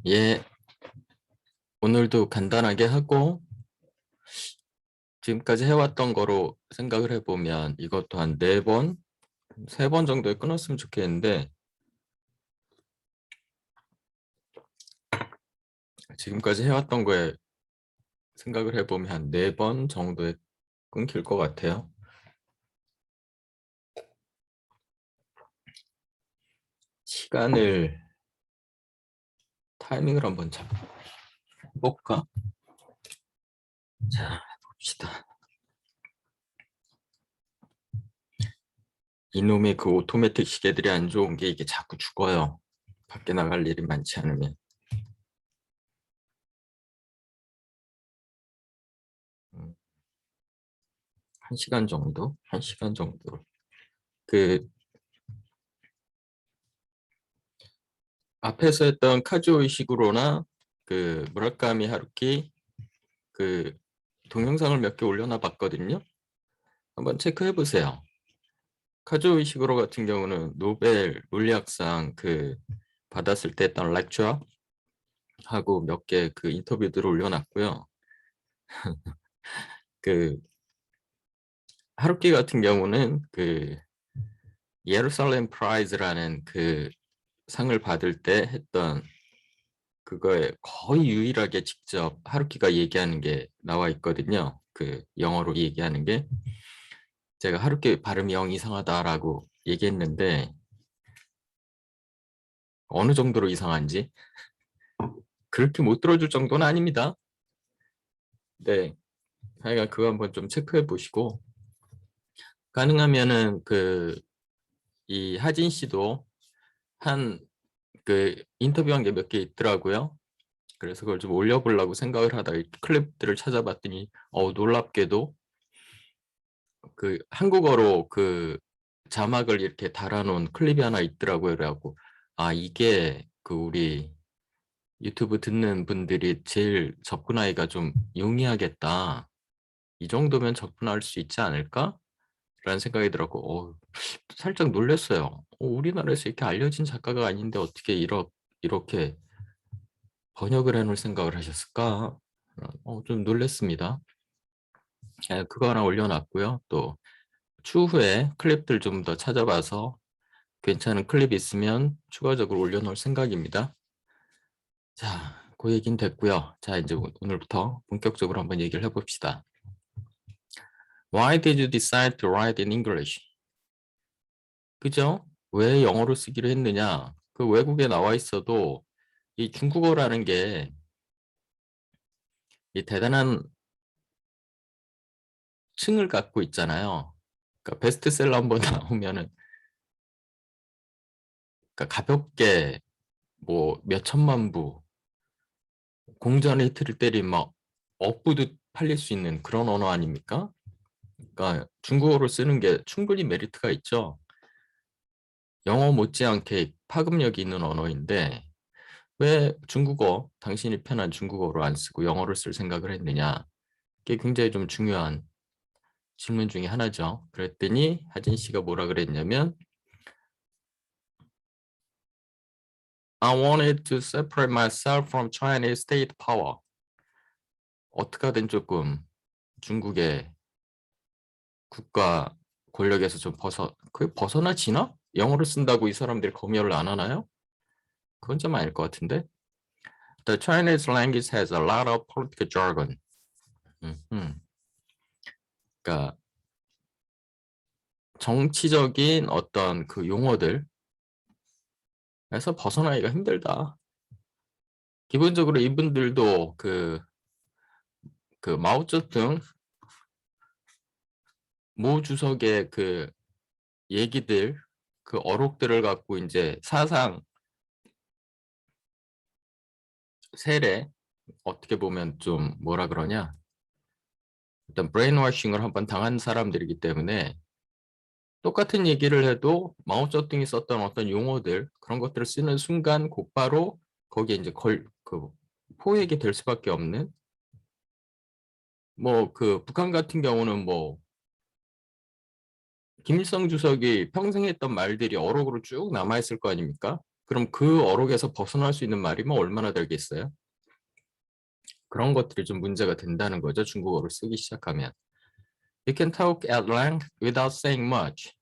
예, 오늘도 간단하게 하고 지금까지 해왔던 거로 생각을 해보면 이것도 한 4번, 3번 정도에 끊었으면 좋겠는데 지금까지 해왔던 거에 생각을 해보면 한 4번 정도에 끊길 것 같아요. 시간을 타이밍을 한번 잡아볼까? 자, 봅시다. 이놈의 그 오토매틱 시계들이 안 좋은 게 이게 자꾸 죽어요. 밖에 나갈 일이 많지 않으면. 1시간 정도? 1시간 정도. 그 앞에서 했던 카즈오이식으로나 그 무라카미 하루키 그 동영상을 몇 개 올려놔 봤거든요. 한번 체크해 보세요. 카즈오이식으로 같은 경우는 노벨 물리학상 그 받았을 때 했던 렉처 하고 몇 개 그 인터뷰들을 올려놨고요. 그 하루키 같은 경우는 그 예루살렘 프라이즈라는 그 상을 받을 때 했던 그거에 거의 유일하게 직접 하루키가 얘기하는 게 나와 있거든요. 그 영어로 얘기하는 게 제가 하루키 발음이 영 이상하다라고 얘기했는데 어느 정도로 이상한지 그렇게 못 들어줄 정도는 아닙니다. 네, 하여간 그거 한번 좀 체크해 보시고 가능하면은 그 이 하진 씨도 한 그 인터뷰한 게 몇 개 있더라고요. 그래서 그걸 좀 올려보려고 생각을 하다가 클립들을 찾아봤더니 놀랍게도 그 한국어로 그 자막을 이렇게 달아놓은 클립이 하나 있더라고요. 그래갖고 이게 그 우리 유튜브 듣는 분들이 제일 접근하기가 좀 용이하겠다. 이 정도면 접근할 수 있지 않을까? 라는 생각이 들었고 살짝 놀랐어요. 우리나라에서 이렇게 알려진 작가가 아닌데 어떻게 이렇게 번역을 해놓을 생각을 하셨을까? 좀 놀랐습니다. 그거 하나 올려놨고요. 또 추후에 클립들 좀 더 찾아봐서 괜찮은 클립 있으면 추가적으로 올려놓을 생각입니다. 자, 그 얘기는 됐고요. 자, 이제 오늘부터 본격적으로 한번 얘기를 해봅시다. Why did you decide to write in English? 그죠? 왜 영어로 쓰기로 했느냐? 그 외국에 나와 있어도 이 중국어라는 게 이 대단한 층을 갖고 있잖아요. 그러니까 베스트셀러 한번 나오면은 그러니까 가볍게 뭐 몇 천만 부 공전 히트를 때린 막 억부도 팔릴 수 있는 그런 언어 아닙니까? 그러니까 중국어로 쓰는 게 충분히 메리트가 있죠. 영어 못지않게 파급력이 있는 언어인데 왜 중국어, 당신이 편한 중국어로 안 쓰고 영어를 쓸 생각을 했느냐? 이게 굉장히 좀 중요한 질문 중에 하나죠. 그랬더니 하진 씨가 뭐라 그랬냐면 I wanted to separate myself from Chinese state power. 어떻게든 조금 중국의 국가 권력에서 좀 그게 벗어나지나? 영어를 쓴다고 이 사람들이 검열을 안 하나요? 그건 좀 아닐 것 같은데. The Chinese language has a lot of political jargon. 그러니까 정치적인 어떤 그 용어들에서 벗어나기가 힘들다. 기본적으로 이분들도 그 마오쩌둥 모 주석의 그 얘기들, 그 어록들을 갖고 이제 사상 세례 어떻게 보면 좀 뭐라 그러냐? 일단 브레인워싱을 한번 당한 사람들이기 때문에 똑같은 얘기를 해도 마오쩌둥이 썼던 어떤 용어들 그런 것들을 쓰는 순간 곧바로 거기에 이제 그 포획이 될 수밖에 없는 뭐 그 북한 같은 경우는 뭐 김일성 주석이 평생 했던 말들이 어록으로 쭉 남아있을 거 아닙니까? 그럼 그 어록에서 벗어날 수 있는 말이면 얼마나 되겠어요? 그런 것들이 좀 문제가 된다는 거죠. 중국어를 쓰기 시작하면. You can talk at length without saying much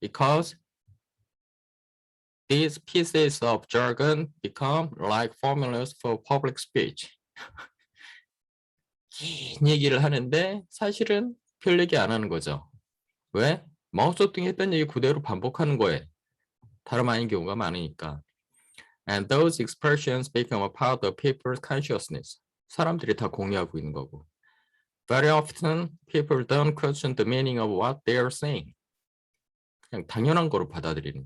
because these pieces of jargon become like formulas for public speech. 긴 얘기를 하는데 사실은 별 얘기 안 하는 거죠. 왜? 마오쩌둥이 했던 얘기 그대로 반복하는 거에 다름 아닌 경우가 많으니까. And those expressions become a part of people's consciousness. 사람들이 다 공유하고 있는 거고. Very often, people don't question the meaning of what they are saying. 그냥 당연한 거로 받아들이는.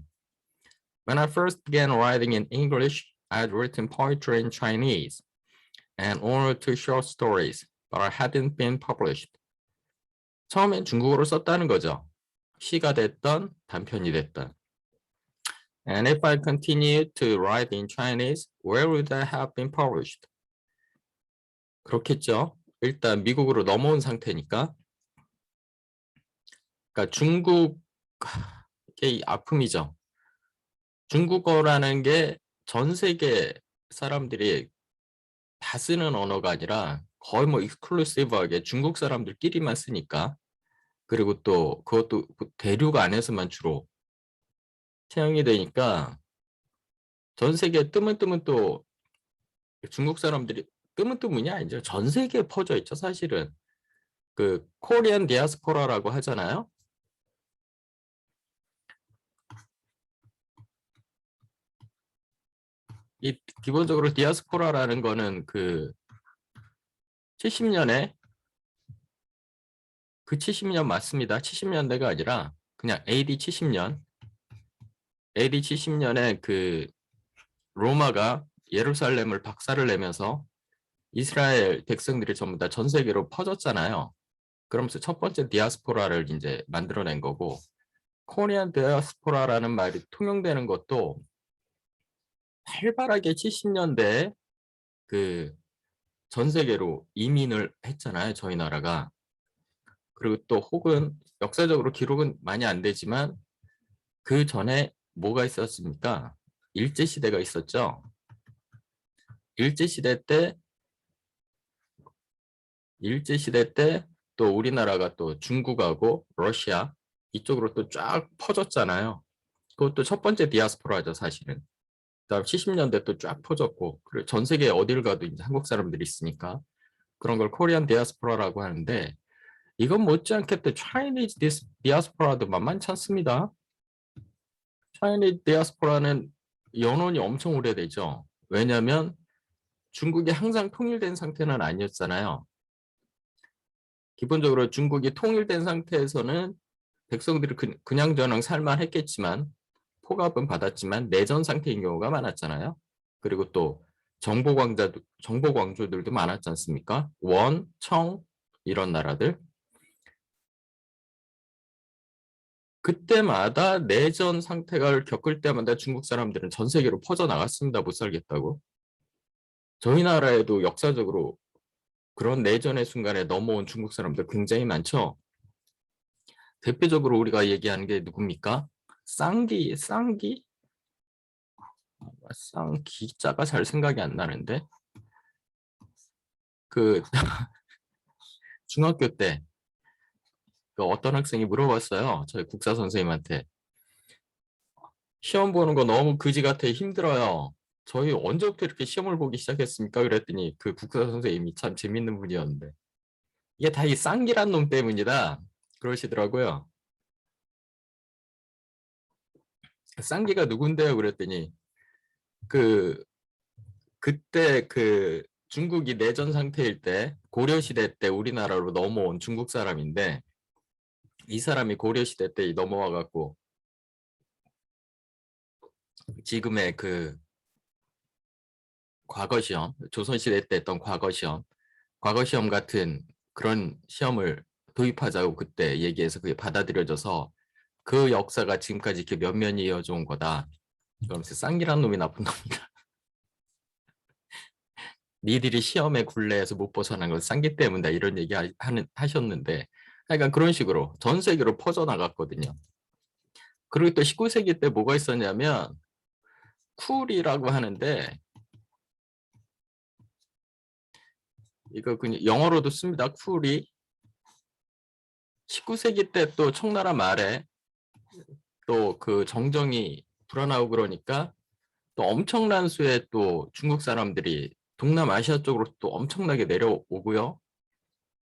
When I first began writing in English, I had written poetry in Chinese and one or two short stories, but I hadn't been published. 처음엔 중국어로 썼다는 거죠. 시가 됐던 단편이 됐던. And if I continued to write in Chinese, where would I have been published? 그렇겠죠. 일단 미국으로 넘어온 상태니까. 그러니까 중국의 아픔이죠. 중국어라는 게 전 세계 사람들이 다 쓰는 언어가 아니라 거의 뭐 익스클루시브하게 중국 사람들끼리만 쓰니까. 그리고 또 그것도 대륙 안에서만 주로 채용이 되니까 전 세계에 뜨문뜨문 또 중국 사람들이 뜨문뜨문이 아니죠. 전 세계에 퍼져 있죠, 사실은. 그 코리안 디아스포라라고 하잖아요. 이 기본적으로 디아스포라라는 거는 그 70년에 그 70년 맞습니다. 70년대가 아니라 그냥 AD 70년. AD 70년에 그 로마가 예루살렘을 박살을 내면서 이스라엘 백성들이 전부 다 전 세계로 퍼졌잖아요. 그러면서 첫 번째 디아스포라를 이제 만들어낸 거고, 코리안 디아스포라라는 말이 통용되는 것도 활발하게 70년대에 그 전 세계로 이민을 했잖아요, 저희 나라가. 그리고 또 혹은 역사적으로 기록은 많이 안 되지만 그 전에 뭐가 있었습니까? 일제시대가 있었죠. 일제시대 때 또 우리나라가 또 중국하고 러시아 이쪽으로 또 쫙 퍼졌잖아요. 그것도 첫 번째 디아스포라죠, 사실은. 그다음 70년대 또 쫙 퍼졌고, 그리고 전 세계 어딜 가도 이제 한국 사람들이 있으니까 그런 걸 코리안 디아스포라라고 하는데, 이건 못지않게 또 차이니즈 디아스포라도 만만치 않습니다. 차이니즈 디아스포라는 연원이 엄청 오래되죠. 왜냐하면 중국이 항상 통일된 상태는 아니었잖아요. 기본적으로 중국이 통일된 상태에서는 백성들이 그냥저냥 살만했겠지만 포갑은 받았지만 내전 상태인 경우가 많았잖아요. 그리고 또 정보 광조들도 많았지 않습니까? 원, 청 이런 나라들. 그때마다 내전 상태를 겪을 때마다 중국 사람들은 전 세계로 퍼져나갔습니다. 못 살겠다고. 저희 나라에도 역사적으로 그런 내전의 순간에 넘어온 중국 사람들 굉장히 많죠. 대표적으로 우리가 얘기하는 게 누굽니까? 쌍기? 쌍기자가 잘 생각이 안 나는데. 그 중학교 때 그 어떤 학생이 물어봤어요. 저희 국사 선생님한테. 시험 보는 거 너무 그지 같아 힘들어요. 저희 언제부터 이렇게 시험을 보기 시작했습니까? 그랬더니 그 국사 선생님이 참 재밌는 분이었는데, 이게 다 이 쌍기란 놈 때문이다 그러시더라고요. 쌍기가 누군데요? 그랬더니 그 그때 그 중국이 내전 상태일 때 고려 시대 때 우리나라로 넘어온 중국 사람인데, 이 사람이 고려 시대 때 넘어와 갖고 지금의 그 과거 시험, 조선 시대 때 했던 과거 시험 같은 그런 시험을 도입하자고 그때 얘기해서 그게 받아들여져서 그 역사가 지금까지 이렇게 면면이 이어져 온 거다. 그러면서 쌍기란 놈이 나쁜 놈이다. 니들이 시험의 굴레에서 못 벗어난 건 쌍기 때문이다. 이런 얘기 하셨는데, 하여간 그런 식으로 전 세계로 퍼져나갔거든요. 그리고 또 19세기 때 뭐가 있었냐면 쿨이라고 하는데 이거 그냥 영어로도 씁니다. 쿨이 19세기 때 또 청나라 말에 또 그 정정이 불어나고 그러니까 또 엄청난 수의 또 중국 사람들이 동남아시아 쪽으로 또 엄청나게 내려오고요.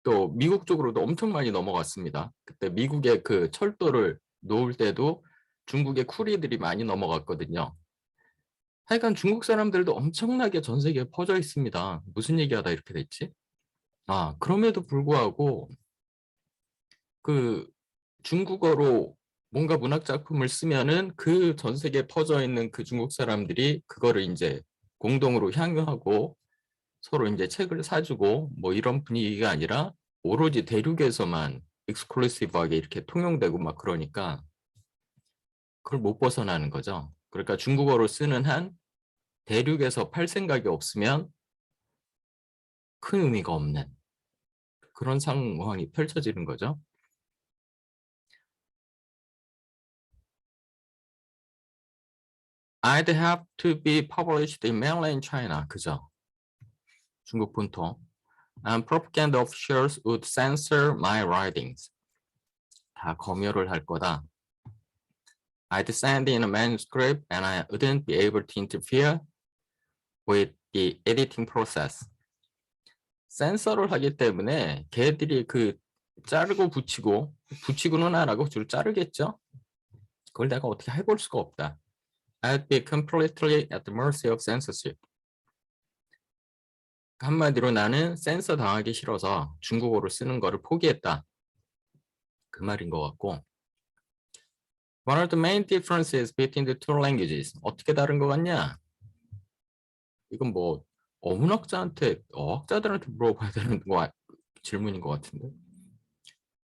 또 미국 쪽으로도 엄청 많이 넘어갔습니다. 그때 미국의 그 철도를 놓을 때도 중국의 쿠리들이 많이 넘어갔거든요. 하여간 중국 사람들도 엄청나게 전 세계에 퍼져 있습니다. 무슨 얘기하다 이렇게 됐지? 아, 그럼에도 불구하고 그 중국어로 뭔가 문학 작품을 쓰면은 그 전 세계에 퍼져 있는 그 중국 사람들이 그거를 이제 공동으로 향유하고 서로 이제 책을 사주고 뭐 이런 분위기가 아니라 오로지 대륙에서만 익스클루시브하게 이렇게 통용되고 막 그러니까 그걸 못 벗어나는 거죠. 그러니까 중국어로 쓰는 한 대륙에서 팔 생각이 없으면 큰 의미가 없는 그런 상황이 펼쳐지는 거죠. I'd have to be published in mainland China. 그죠? 중국 본토. And propaganda officials would censor my writings. 다 검열을 할 거다. I'd send in a manuscript and I wouldn't be able to interfere with the editing process. 센서를 하기 때문에 걔들이 그 자르고 붙이고는 안 하고 줄 자르겠죠? 그걸 내가 어떻게 해볼 수가 없다. I'd be completely at the mercy of censorship. 한마디로 나는 센서 당하기 싫어서 중국어로 쓰는 거를 포기했다. 그 말인 것 같고. What are the main differences between the two languages? 어떻게 다른 것 같냐? 이건 뭐 어학자들한테 물어봐야 되는 질문인 것 같은데.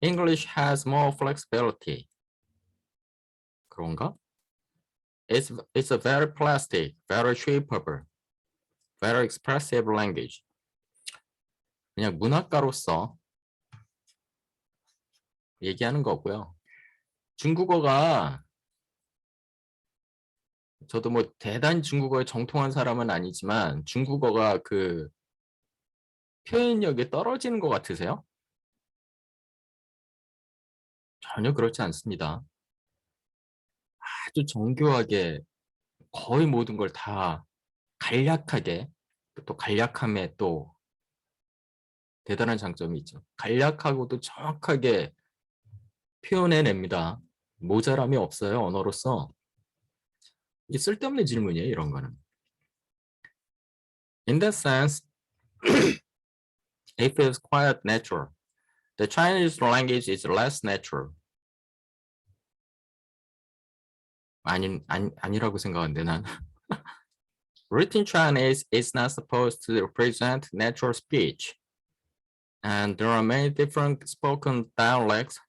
English has more flexibility. 그런가? It's a very plastic, very shapeable, very expressive language. 그냥 문학가로서 얘기하는 거고요. 중국어가 저도 뭐 대단히 중국어에 정통한 사람은 아니지만 중국어가 그 표현력이 떨어지는 것 같으세요? 전혀 그렇지 않습니다. 아주 정교하게 거의 모든 걸 다 간략하게 또 간략함에 또 대단한 장점이 있죠. 간략하고도 정확하게 표현해냅니다. 모자람이 없어요, 언어로서. 이게 쓸데없는 질문이에요, 이런 거는. In that sense, it feels quite natural. The Chinese language is less natural. 아니라고 생각하는데 난. Written Chinese is not supposed to represent natural speech. And there are many different spoken dialects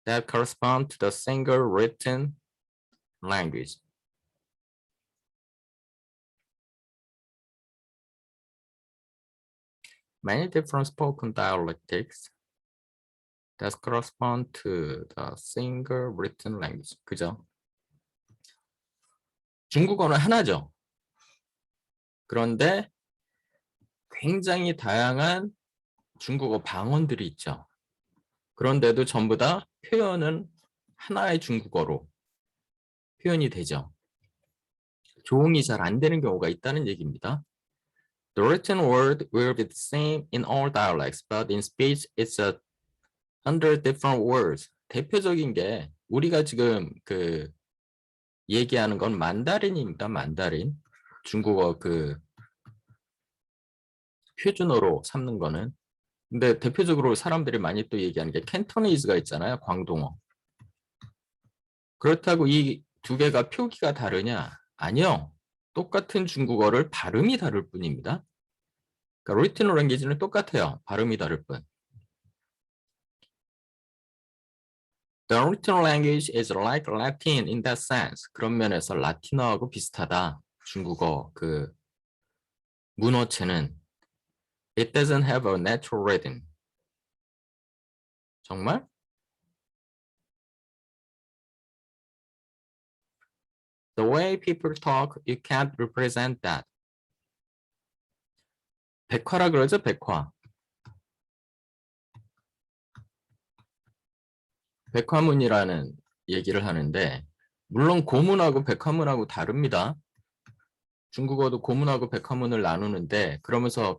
that correspond to the single written language. Many different spoken dialectics that correspond to the single written language. 그죠? 중국어는 하나죠. 그런데 굉장히 다양한 중국어 방언들이 있죠. 그런데도 전부 다 표현은 하나의 중국어로 표현이 되죠. 조응이 잘 안 되는 경우가 있다는 얘기입니다. The written word will be the same in all dialects, but in speech it's under different words. 대표적인 게 우리가 지금 그 얘기하는 건 만다린입니다. 만다린. 중국어 그 표준어로 삼는 거는. 근데 대표적으로 사람들이 많이 또 얘기하는 게 캔토니즈가 있잖아요. 광동어. 그렇다고 이 두 개가 표기가 다르냐? 아니요. 똑같은 중국어를 발음이 다를 뿐입니다. 그러니까 written language는 똑같아요. 발음이 다를 뿐. The written language is like Latin in that sense. 그런 면에서 라틴어하고 비슷하다. 중국어 그 문어체는 It doesn't have a natural rhythm. 정말? The way people talk, you can't represent that. 백화라 그러죠, 백화. 백화문이라는 얘기를 하는데 물론 고문하고 백화문하고 다릅니다. 중국어도 고문하고 백화문을 나누는데 그러면서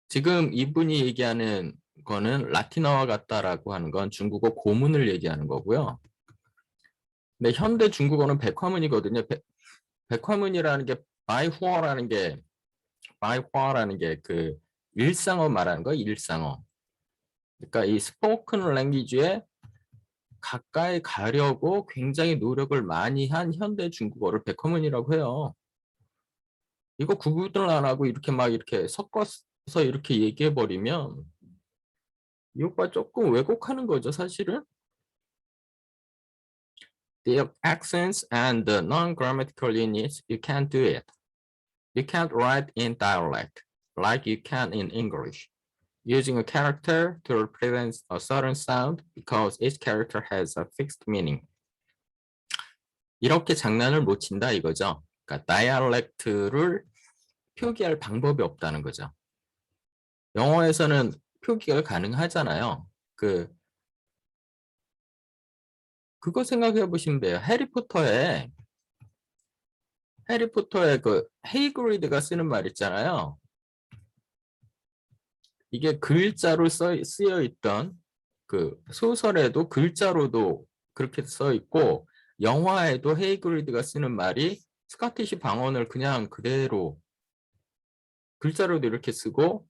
지금 이분이 얘기하는 거는 라틴어와 같다라고 하는 건 중국어 고문을 얘기하는 거고요. 근데 현대 중국어는 백화문이거든요. 백화문이라는 게 바이후어라는 게 일상어 말하는 거예요. 일상어. 그러니까 이 스포큰 랭귀지에 가까이 가려고 굉장히 노력을 많이 한 현대 중국어를 백화문이라고 해요. 이거 구분을 안 하고 이렇게 막 이렇게 섞어서 이렇게 얘기해 버리면 이 오빠 조금 왜곡하는 거죠, 사실은. The accents and the non-grammatical units, you can't do it. You can't write in dialect like you can in English, using a character to represent a certain sound because each character has a fixed meaning. 이렇게 장난을 못 친다 이거죠. 그러니까 다이알렉트를 표기할 방법이 없다는 거죠. 영어에서는 표기가 가능하잖아요. 그거 생각해 보시면 돼요. 해리포터에 그 헤이그리드가 쓰는 말 있잖아요. 이게 글자로 쓰여 있던 그 소설에도 글자로도 그렇게 써 있고 영화에도 헤이그리드가 쓰는 말이 스코티시 방언을 그냥 그대로 글자로도 이렇게 쓰고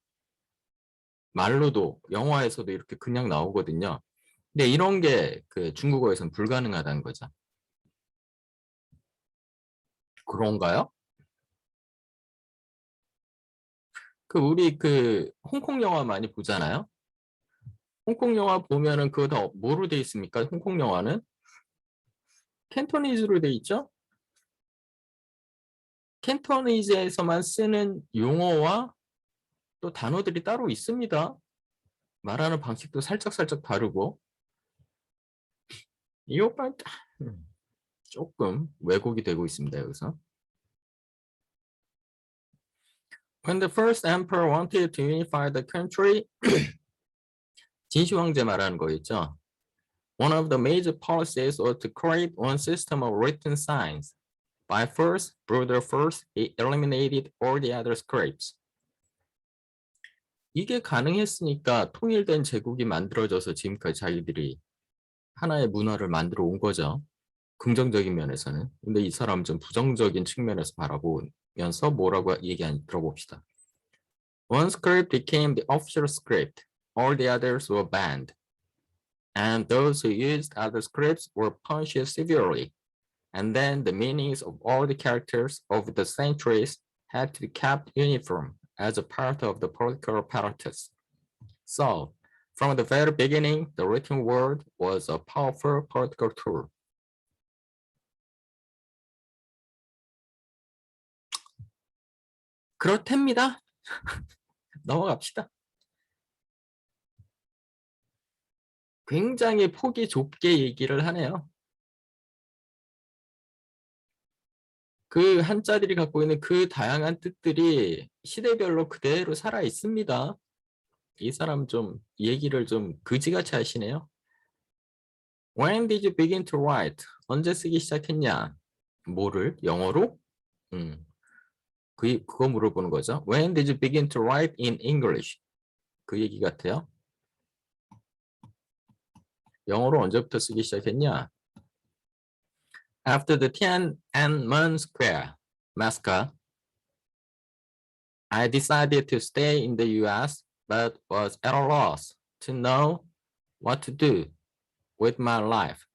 말로도 영화에서도 이렇게 그냥 나오거든요. 근데 이런 게 중국어에서는 불가능하다는 거죠. 그런가요? 우리 홍콩 영화 많이 보잖아요. 홍콩 영화 보면은 그거 다 뭐로 돼 있습니까? 홍콩 영화는 캔토니즈로 돼 있죠? 캔토니즈에서만 쓰는 용어와 또 단어들이 따로 있습니다. 말하는 방식도 살짝 다르고 이 오빠 조금 왜곡이 되고 있습니다. 여기서. When the first emperor wanted to unify the country, 진시 황제 말하는 거 있죠. One of the major policies was to create one system of written signs. By first, Bruder first, he eliminated all the other scripts. 이게 가능했으니까 통일된 제국이 만들어져서 지금까지 자기들이 하나의 문화를 만들어 온 거죠. 긍정적인 면에서는. 근데 이 사람 좀 부정적인 측면에서 바라보면서 뭐라고 얘기하는지 들어봅시다. One script became the official script. All the others were banned. And those who used other scripts were punished severely. And then the meanings of all the characters over the centuries had to be kept uniform as a part of the political apparatus. So, from the very beginning, the written word was a powerful political tool. 그렇답니다. 넘어갑시다. 굉장히 폭이 좁게 얘기를 하네요. 그 한자들이 갖고 있는 그 다양한 뜻들이 시대별로 그대로 살아 있습니다. 이 사람 좀 얘기를 좀 그지같이 하시네요. When did you begin to write? 언제 쓰기 시작했냐? 뭐를? 영어로? 그거 물어보는 거죠. When did you begin to write in English? 그 얘기 같아요. 영어로 언제부터 쓰기 시작했냐? After the Tiananmen Square massacre, I decided to stay in the US, but was at a loss to know what to do with my life.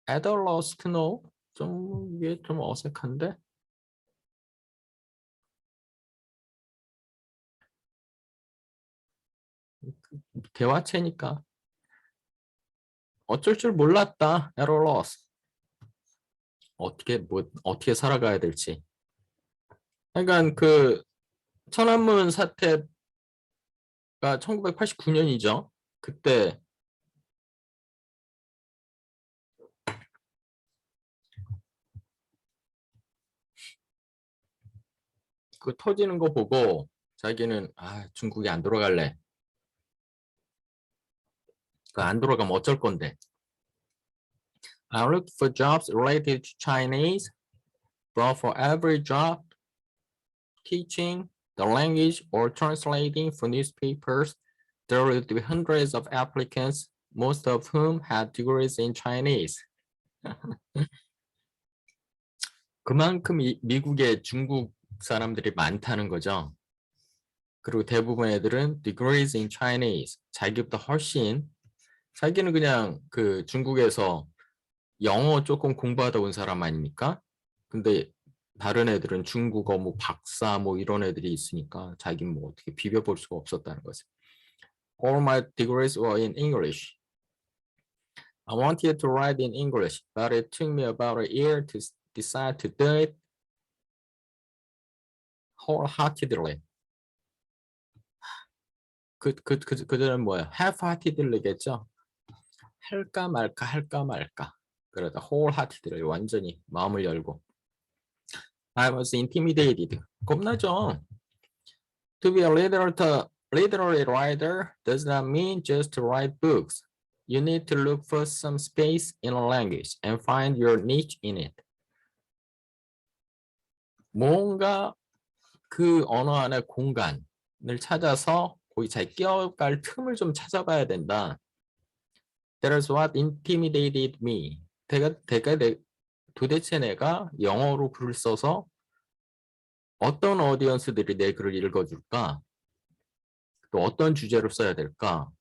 At a loss to know? 이게 좀 어색한데? 대화체니까. 어쩔 줄 몰랐다. At a loss. 어떻게 살아가야 될지. 그러니까 천안문 사태가 1989년이죠. 그때 그 터지는 거 보고 자기는 중국에 안 돌아갈래. 그 안 돌아가면 어쩔 건데. I look for jobs related to Chinese, but for every job, teaching the language or translating for newspapers, there would be hundreds of applicants, most of whom had degrees in Chinese. 그만큼 미국에 중국 사람들이 많다는 거죠. 그리고 대부분의 애들은 degrees in Chinese, 자기보다 훨씬, 자기는 그냥 그 중국에서 영어 조금 공부하다 온 사람 아닙니까? 근데 다른 애들은 중국어 뭐 박사 뭐 이런 애들이 있으니까 자기는 뭐 어떻게 비벼볼 수가 없었다는 거죠. All my degrees were in English. I wanted to write in English, but it took me about a year to decide to do it wholeheartedly. 그들은 뭐야? half-heartedly겠죠? 할까 말까 할까 말까. 그러다 wholeheartedly 완전히 마음을 열고. I was intimidated. 겁나죠. To be a literary writer does not mean just to write books. You need to look for some space in a language and find your niche in it. 뭔가 그 언어 안의 공간을 찾아서 거기 잘 끼어갈 틈을 좀 찾아봐야 된다. That is what intimidated me. 도대체 내가 영어로 글을 써서 어떤 어디언스들이 내 글을 읽어줄까? 또 어떤 주제로 써야 될까?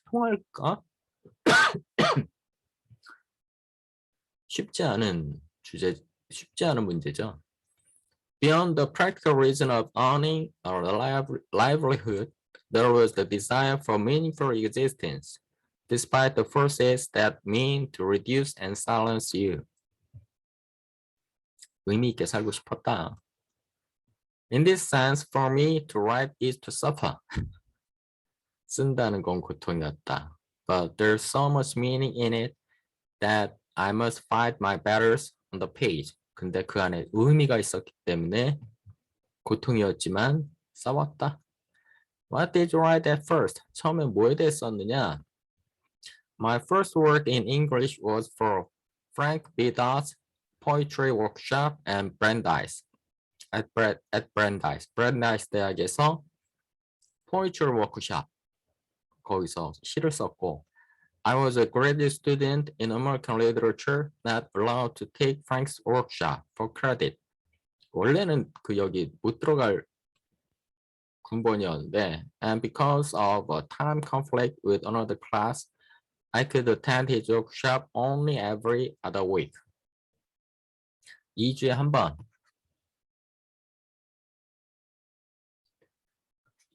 통할까? 쉽지 않은 문제죠. Beyond the practical reason of earning a livelihood, there was the desire for meaningful existence, despite the forces that mean to reduce and silence you. 의미 있게 살고 싶었다. In this sense, for me, to write is to suffer. 쓴다는 건 고통이었다. But there's so much meaning in it that I must fight my battles on the page. 근데 그 안에 의미가 있었기 때문에 고통이었지만 싸웠다. What did you write at first? 처음에 뭐에 대해 썼느냐? My first work in English was for Frank B. Dodd's poetry workshop and Brandeis. At Brandeis. Brandeis 대학에서 poetry workshop. 거기서 시를 썼고 I was a graduate student in American literature not allowed to take Frank's workshop for credit. 원래는 그 여기 못 들어갈 군번이었는데 and because of a time conflict with another class, I could attend his workshop only every other week. 2주에 한 번.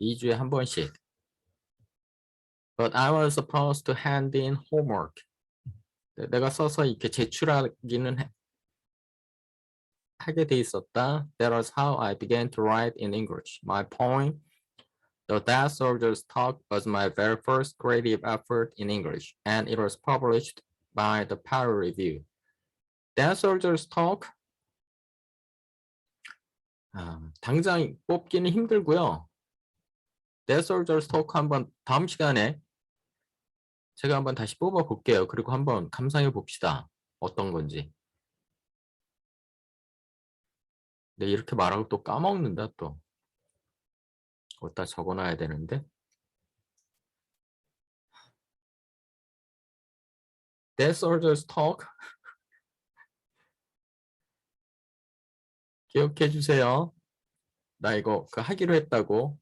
2주에 한 번씩. But I was supposed to hand in homework. 내가 써서 이렇게 제출하기는 하게 돼 있었다. That was how I began to write in English. My poem, The Dead Soldier's Talk, was my very first creative effort in English, and it was published by the Paris Review. Dead Soldier's Talk, 당장 뽑기는 힘들고요. Dead Soldier's Talk 한번 다음 시간에 제가 한번 다시 뽑아 볼게요. 그리고 한번 감상해 봅시다. 어떤 건지. 네, 이렇게 말하고 또 까먹는다 또. 어디다 적어놔야 되는데. Dead Soldiers Talk. 기억해 주세요. 나 이거 하기로 했다고.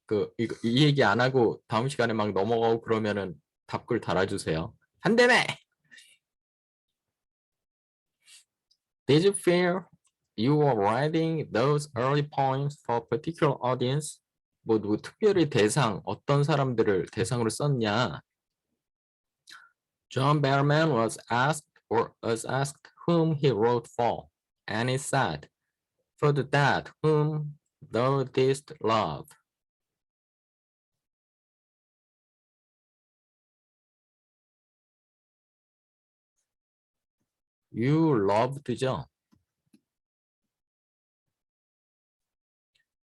이 얘기 안 하고 다음 시간에 막 넘어가고 그러면은 답글 달아주세요. 안 되네. Did you feel you were writing those early poems for a particular audience? 뭐 특별히 어떤 사람들을 대상으로 썼냐? John Barrowman was asked whom he wrote for, and he said, for the dead whom Thou didst love. You loved죠.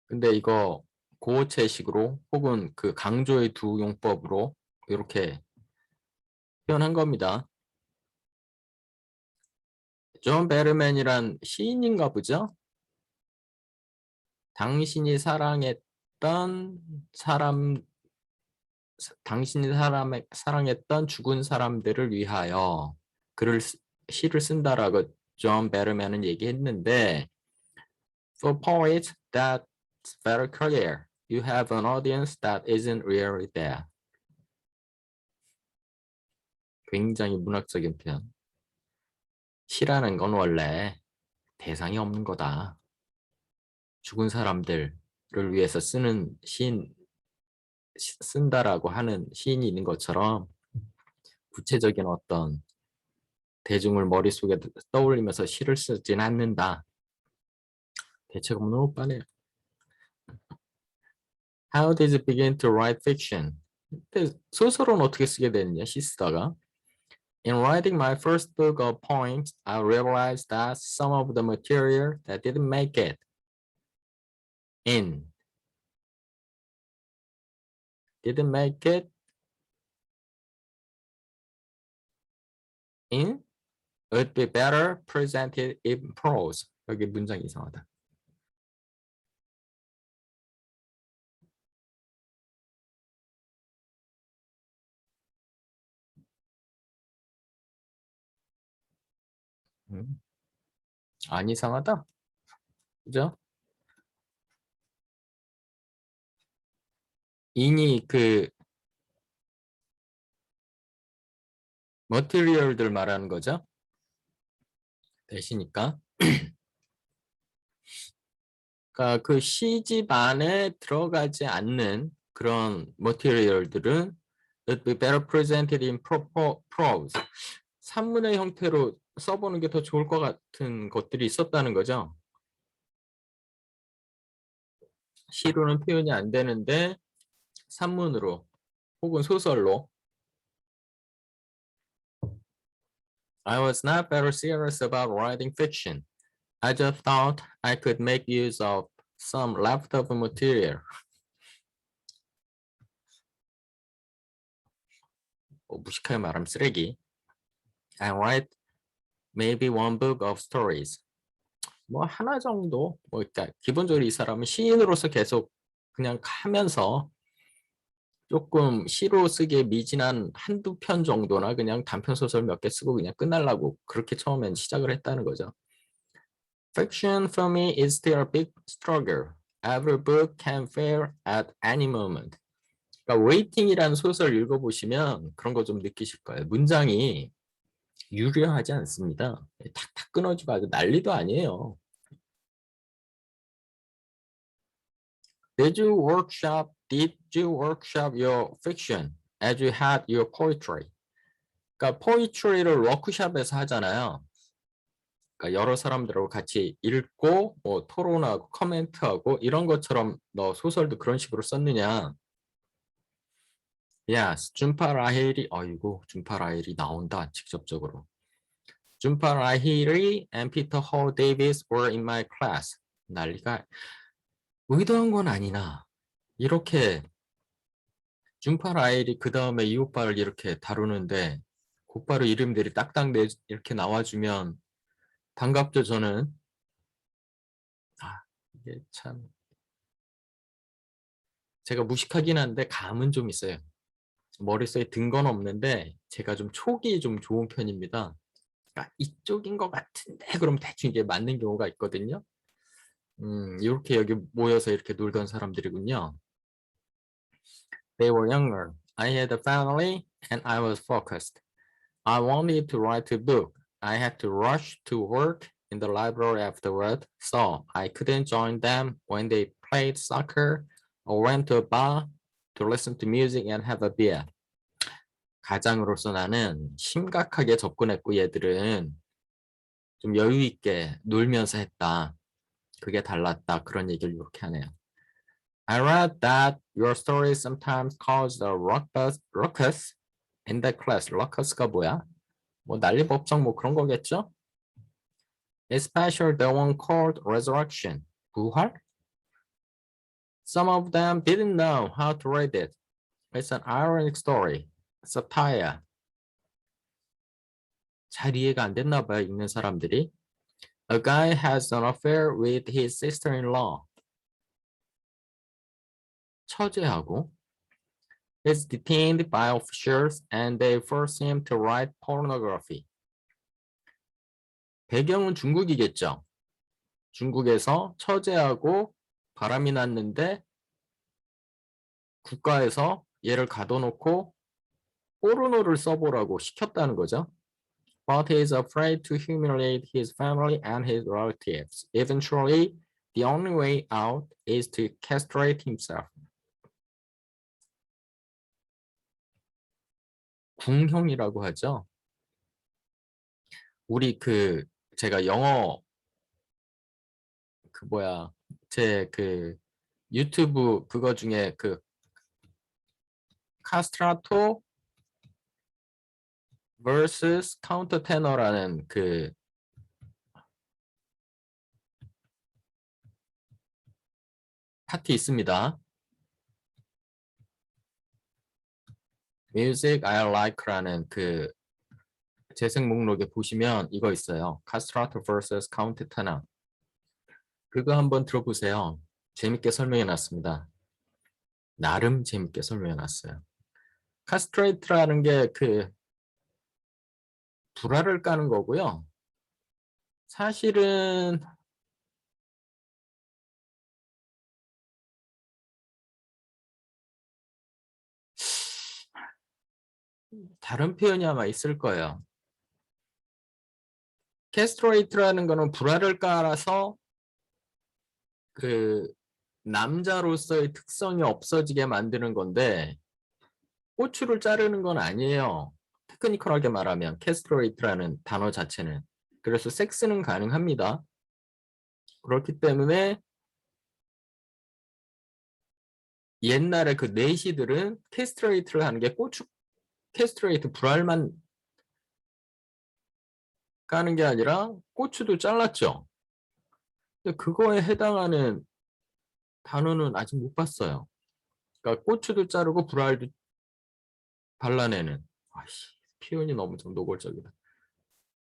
근데 이거 고체식으로 혹은 그 강조의 두 용법으로 이렇게 표현한 겁니다. 존 베르맨이란 시인인가 보죠? 당신이 사랑했던 사람, 당신이 사랑했던 죽은 사람들을 위하여 시를 쓴다라고 존 베르맨은 얘기했는데, for poets that's very clear. You have an audience that isn't really there. 굉장히 문학적인 표현. 시라는 건 원래 대상이 없는 거다. 죽은 사람들을 위해서 쓴다라고 하는 시인이 있는 것처럼 구체적인 어떤 대중을 머릿속에 떠올리면서 시를 쓰진 않는다. 대책 없는 오빠네. How did you begin to write fiction? 소설은 어떻게 쓰게 됐냐, 시 쓰다가. In writing my first book of poems, I realized that some of the material that didn't make it in would be better presented in prose. 여기 문장이 이상하다. 안 이상하다. 그죠? 인이 그 머티리얼들 말하는 거죠. 대시니까. 그러니까 그 시집 안에 들어가지 않는 그런 머티리얼들은 would be better presented in prose. 산문의 형태로 써보는 게 더 좋을 것 같은 것들이 있었다는 거죠. 시로는 표현이 안 되는데 산문으로 혹은 소설로. I was not very serious about writing fiction. I just thought I could make use of some leftover material. 무식하게 말하면 쓰레기. And write maybe one book of stories. 뭐 하나 정도. 그러니까 기본적으로 이 사람은 시인으로서 계속 그냥 하면서 조금 시로 쓰기에 미진한 한두 편 정도나 그냥 단편 소설 몇 개 쓰고 그냥 끝날라고 그렇게 처음엔 시작을 했다는 거죠. Fiction for me is still a big struggle. Every book can fail at any moment. 그러니까 웨이팅이라는 소설 읽어보시면 그런 거 좀 느끼실 거예요. 문장이 유려하지 않습니다. 탁탁 끊어지고 아주 난리도 아니에요. Did you workshop your fiction as you had your poetry? 그러니까 포이트리를 워크숍에서 하잖아요. 그러니까 여러 사람들하고 같이 읽고 뭐 토론하고 코멘트하고 이런 것처럼 너 소설도 그런 식으로 썼느냐? Yes, 준파 라헬이 준파 라헬이 나온다 직접적으로. 준파 라헬이 and Peter Hall Davis were in my class. 난리가 의도한 건 아니나 이렇게 준파 라헬이 그 다음에 이 오빠를 이렇게 다루는데 곧바로 이름들이 딱딱 이렇게 나와주면 반갑죠 저는. 이게 참 제가 무식하긴 한데 감은 좀 있어요. 머릿속에 든 건 없는데 제가 좀 촉이 좀 좋은 편입니다. 그러니까 이쪽인 것 같은데 그럼 대충 이게 맞는 경우가 있거든요. 이렇게 여기 모여서 이렇게 놀던 사람들이군요. They were younger. I had a family and I was focused. I wanted to write a book. I had to rush to work in the library afterward, so I couldn't join them when they played soccer or went to a bar to listen to music and have a beer. 가장으로서 나는 심각하게 접근했고 얘들은 좀 여유 있게 놀면서 했다. 그게 달랐다. 그런 얘기를 이렇게 하네요. I read that your stories sometimes caused a ruckus in the class. ruckus가 뭐야? 뭐 난리법석 뭐 그런 거겠죠? Especially the one called resurrection. 부활? Some of them didn't know how to read it. It's an ironic story. Satire. 잘 이해가 안 됐나 봐요, 읽는 사람들이. A guy has an affair with his sister-in-law. 처제하고 is detained by officials and they force him to write pornography. 배경은 중국이겠죠. 중국에서 처제하고 바람이 났는데 국가에서 얘를 가둬놓고 포르노를 써보라고 시켰다는 거죠. But he is afraid to humiliate his family and his relatives. Eventually, the only way out is to castrate himself. 궁형이라고 하죠. 우리 제가 영어 제 유튜브 그거 중에 카스트라토 vs 카운터 테너라는 파티 있습니다. Music I Like라는 재생 목록에 보시면 이거 있어요. 카스트라토 vs 카운터 테너. 그거 한번 들어보세요. 재밌게 설명해 놨습니다. 나름 재밌게 설명해 놨어요. 카스트레이트라는 게 불알을 까는 거고요. 사실은 다른 표현이 아마 있을 거예요. 캐스트레이트라는 거는 불알을 깔아서 남자로서의 특성이 없어지게 만드는 건데 꼬추를 자르는 건 아니에요. 테크니컬하게 말하면 캐스트레이트라는 단어 자체는. 그래서 섹스는 가능합니다. 그렇기 때문에 옛날에 내시들은 캐스트레이트를 하는 게 꼬추 캐스트레이트 불알만 까는 게 아니라 꼬추도 잘랐죠. 근데 그거에 해당하는 단어는 아직 못 봤어요. 그러니까 꼬추도 자르고 불알도 발라내는. 아이씨, 표현이 너무 좀 노골적이다.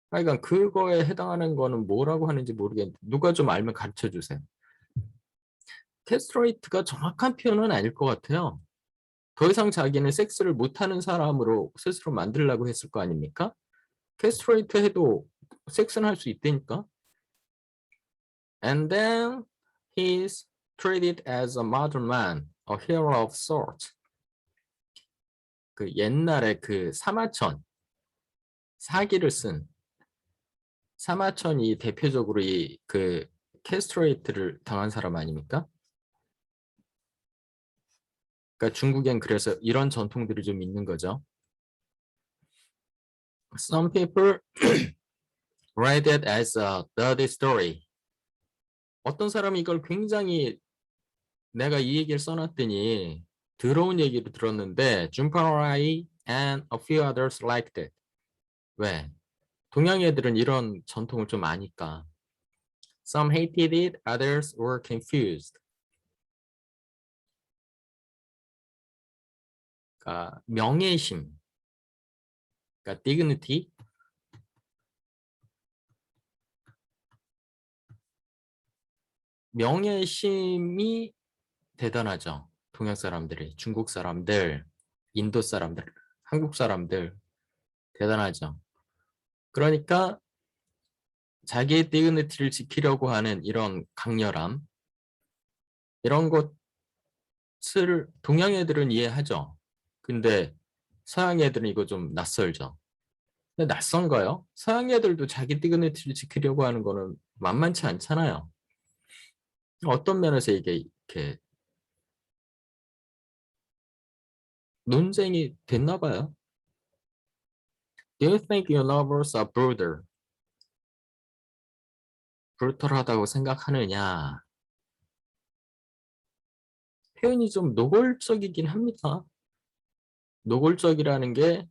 그러니까 그거에 해당하는 거는 뭐라고 하는지 모르겠는데 누가 좀 알면 가르쳐 주세요. 캐스트레이트가 정확한 표현은 아닐 것 같아요. 더 이상 자기는 섹스를 못하는 사람으로 스스로 만들려고 했을 거 아닙니까? 캐스트레이트 해도 섹스는 할 수 있다니까. And then he's treated as a modern man, a hero of sorts. 옛날에 사마천, 사기를 쓴 사마천이 대표적으로 캐스트레이트를 당한 사람 아닙니까? 그러니까 중국엔 그래서 이런 전통들이 좀 있는 거죠. Some people read it as a dirty story. 어떤 사람이 이걸 굉장히 내가 이 얘기를 써놨더니 더러운 얘기를 들었는데 준파라이 and a few others liked it. 왜? 동양 애들은 이런 전통을 좀 아니까. Some hated it, others were confused. 그러니까 명예심, 그러니까 dignity, 명예심이 대단하죠. 동양 사람들이, 중국 사람들, 인도 사람들, 한국 사람들 대단하죠. 그러니까 자기의 디그니티를 지키려고 하는 이런 강렬함, 이런 것을 동양 애들은 이해하죠. 근데 서양 애들은 이거 좀 낯설죠. 근데 낯선가요? 서양 애들도 자기 디그니티를 지키려고 하는 거는 만만치 않잖아요. 어떤 면에서 이게 이렇게 논쟁이 됐나 봐요. Do you think your novels are brutal? 브루털하다고 생각하느냐? 표현이 좀 노골적이긴 합니다. 노골적이라는 게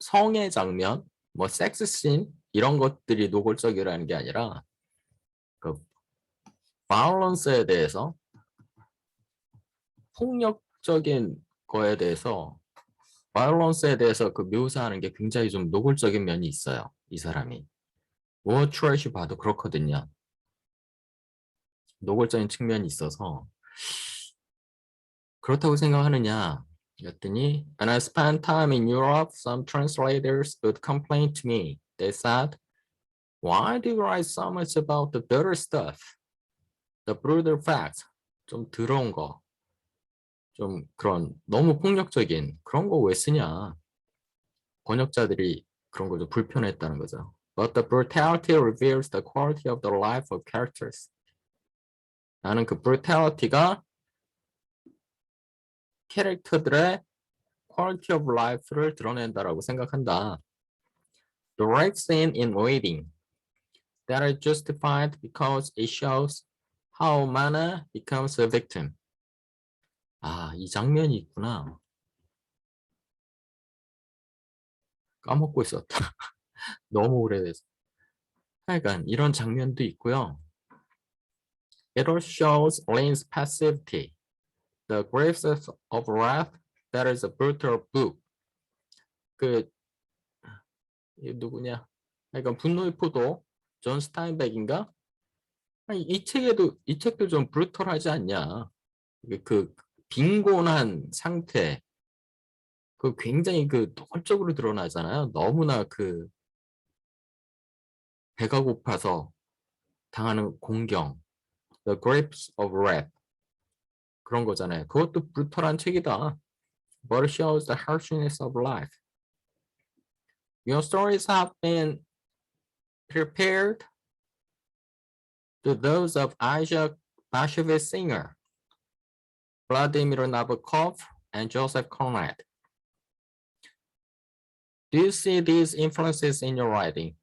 성의 장면, 뭐 섹스 씬 이런 것들이 노골적이라는 게 아니라 그 바이올런스에 대해서 폭력적인 거에 대해서 바이올런스에 대해서 그 묘사하는 게 굉장히 좀 노골적인 면이 있어요. 이 사람이. 워 트래시 봐도 그렇거든요. 노골적인 측면이 있어서 그렇다고 생각하느냐? 그랬더니 When I spent time in Europe, some translators would complain to me. They said, "Why do you write so much about the dirty stuff, the brutal facts?" 좀 더러운 거, 좀 그런 너무 폭력적인 그런 거 왜 쓰냐? 번역자들이 그런 거 좀 불편했다는 거죠. But the brutality reveals the quality of the life of characters. 나는 그 brutality가 캐릭터들의 quality of life를 드러낸다라고 생각한다. The rape scene in Waiting that are justified because it shows how Mana becomes a victim. 아, 이 장면이 있구나. 까먹고 있었다. 너무 오래돼서. 하여간 이런 장면도 있고요. It also shows Lane's passivity, the graves of wrath that is a brutal book. 누구냐? 그러니까 분노의 포도, 존 스타인백인가? 아니, 이 책도 좀 브루털하지 않냐? 그 빈곤한 상태, 그 굉장히 노골적으로 드러나잖아요. 너무나 배가 고파서 당하는 공경, The Grapes of Wrath 그런 거잖아요. 그것도 브루털한 책이다. But it shows the harshness of life. Your stories have been prepared to those of Isaac Bashevis Singer, Vladimir Nabokov, and Joseph Conrad. Do you see these influences in your writing?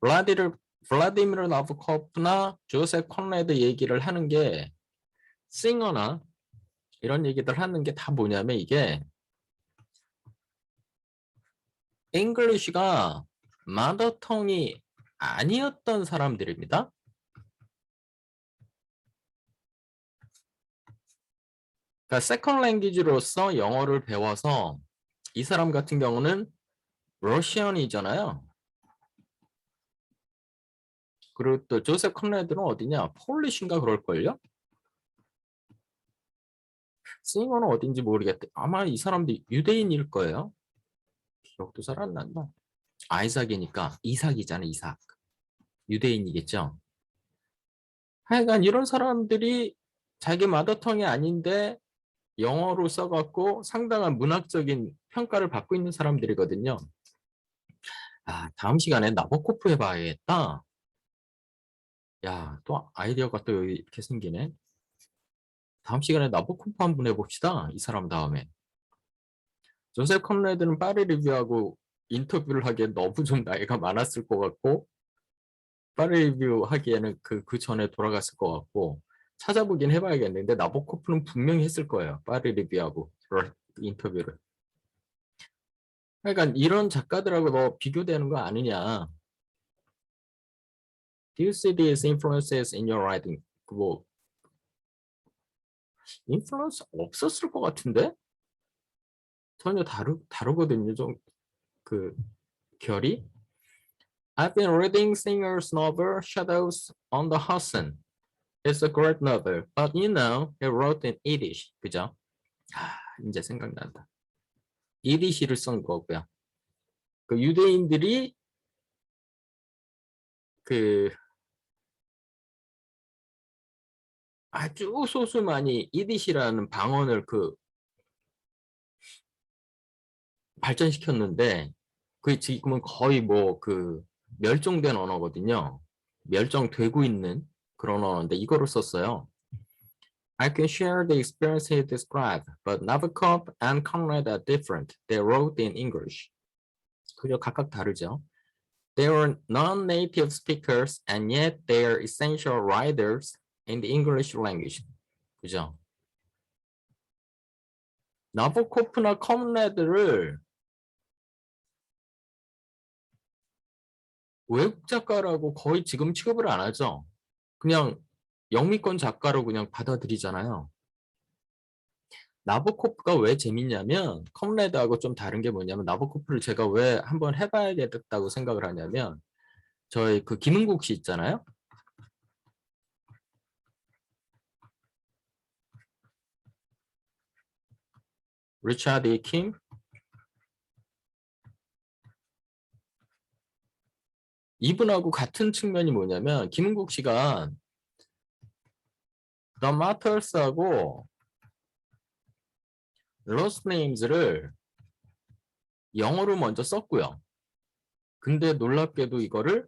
블라디미르 나보코프나 조셉 콘레드 얘기를 하는 게 싱어나 이런 얘기들 하는 게 다 뭐냐면 이게 잉글리시가 마더텅이 아니었던 사람들입니다. 그러니까 세컨 랭귀지로서 영어를 배워서 이 사람 같은 경우는 러시안이잖아요. 그리고 또 조셉 컨레드는 어디냐? 폴리시인가 그럴걸요? 싱어는 어딘지 모르겠대. 아마 이 사람도 유대인일 거예요. 기억도 잘 안 난다. 아이삭이니까 이삭이잖아, 이삭. 유대인이겠죠. 하여간 이런 사람들이 자기 마더텅이 아닌데 영어로 써갖고 상당한 문학적인 평가를 받고 있는 사람들이거든요. 아, 다음 시간에 나보코프 해봐야겠다. 야, 또 아이디어가 또 이렇게 생기네. 다음 시간에 나보코프 한번 해봅시다. 이 사람 다음에. 조셉 컨레드는 파리 리뷰하고 인터뷰를 하기엔 너무 좀 나이가 많았을 것 같고 파리 리뷰 하기에는 그 전에 돌아갔을 것 같고 찾아보긴 해봐야겠는데 나보코프는 분명히 했을 거예요. 파리 리뷰하고 인터뷰를. 그러니까 이런 작가들하고 너 비교되는 거 아니냐. Do you see these influences in your writing? 뭐 인플루언스 없었을 것 같은데? 전혀 다르거든요. 좀 결이. I've been reading Singer's novel Shadows on the Hudson. It's a great novel, but you know, he wrote in Yiddish. 그죠? 아, 이제 생각난다. 이디시를 쓴 거고요. 그 유대인들이 아주 소수 많이 이디시라는 방언을 발전시켰는데 지금은 거의 멸종된 언어거든요. 멸종되고 있는 그런 언어인데 이거를 썼어요. I can share the experience he described, but Nabokov and Conrad are different. They wrote in English. 그죠? 각각 다르죠. They are non-native speakers and yet they are essential writers in the English language. 그죠? 나보코프나 컴레드를 외국 작가라고 거의 지금 취급을 안 하죠. 그냥 영미권 작가로 그냥 받아들이잖아요. 나보코프가 왜 재밌냐면 컴레드하고 좀 다른 게 뭐냐면 나보코프를 제가 왜 한번 해봐야겠다고 생각을 하냐면 저희 그 김은국 씨 있잖아요. 리차드 E. 킴 이분하고 같은 측면이 뭐냐면 김은국 씨가 The Martyrs하고 Lost Names를 영어로 먼저 썼고요. 근데 놀랍게도 이거를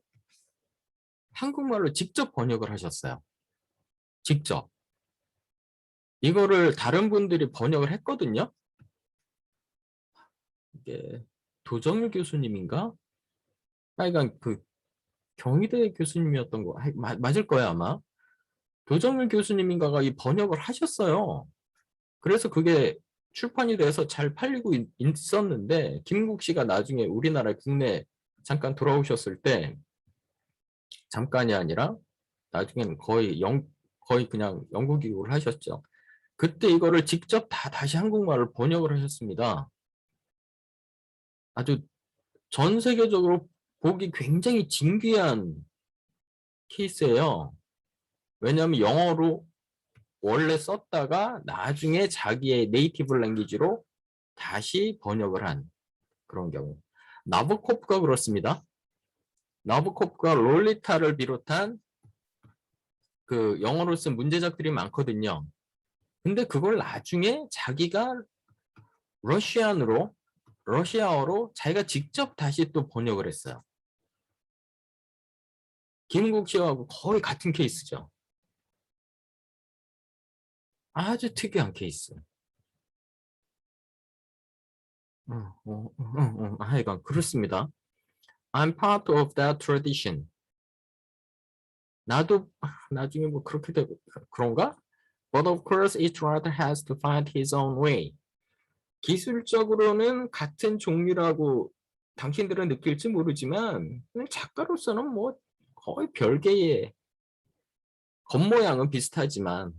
한국말로 직접 번역을 하셨어요. 직접. 이거를 다른 분들이 번역을 했거든요. 이게 도정일 교수님인가? 하여간 그 경희대 교수님이었던 거 맞을 거예요 아마. 도정일 교수님인가가 이 번역을 하셨어요. 그래서 그게 출판이 돼서 잘 팔리고 있었는데 김국 씨가 나중에 우리나라 국내 잠깐 돌아오셨을 때 잠깐이 아니라 나중에는 거의 그냥 영국 이국을 하셨죠. 그때 이거를 직접 다시 한국말을 번역을 하셨습니다. 아주 전 세계적으로 보기 굉장히 진귀한 케이스예요. 왜냐하면 영어로 원래 썼다가 나중에 자기의 네이티브 랭귀지로 다시 번역을 한 그런 경우. 나보코프가 그렇습니다. 나보코프가 롤리타를 비롯한 그 영어로 쓴 문제작들이 많거든요. 근데 그걸 나중에 자기가 러시아어로 자기가 직접 다시 또 번역을 했어요. 김국 씨하고 거의 같은 케이스죠. 아주 특이한 케이스. 하여간 그렇습니다. I'm part of that tradition. 나도 나중에 뭐 그렇게 되고 그런가? But of course each writer has to find his own way. 기술적으로는 같은 종류라고 당신들은 느낄지 모르지만 작가로서는 뭐 거의 별개의 겉모양은 비슷하지만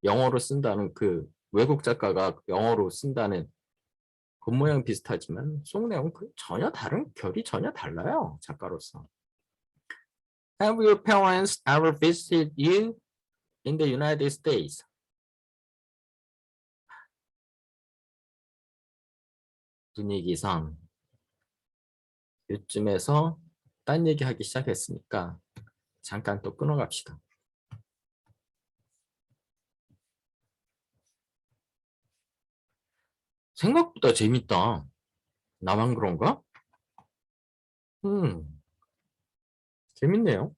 영어로 쓴다는 그 외국 작가가 영어로 쓴다는 겉모양 비슷하지만 속내용은 전혀 다른 결이 전혀 달라요. 작가로서. Have your parents ever visited you in the United States? 분위기상 요쯤에서 딴 얘기하기 시작했으니까 잠깐 또 끊어갑시다. 생각보다 재밌다. 나만 그런가? 재밌네요.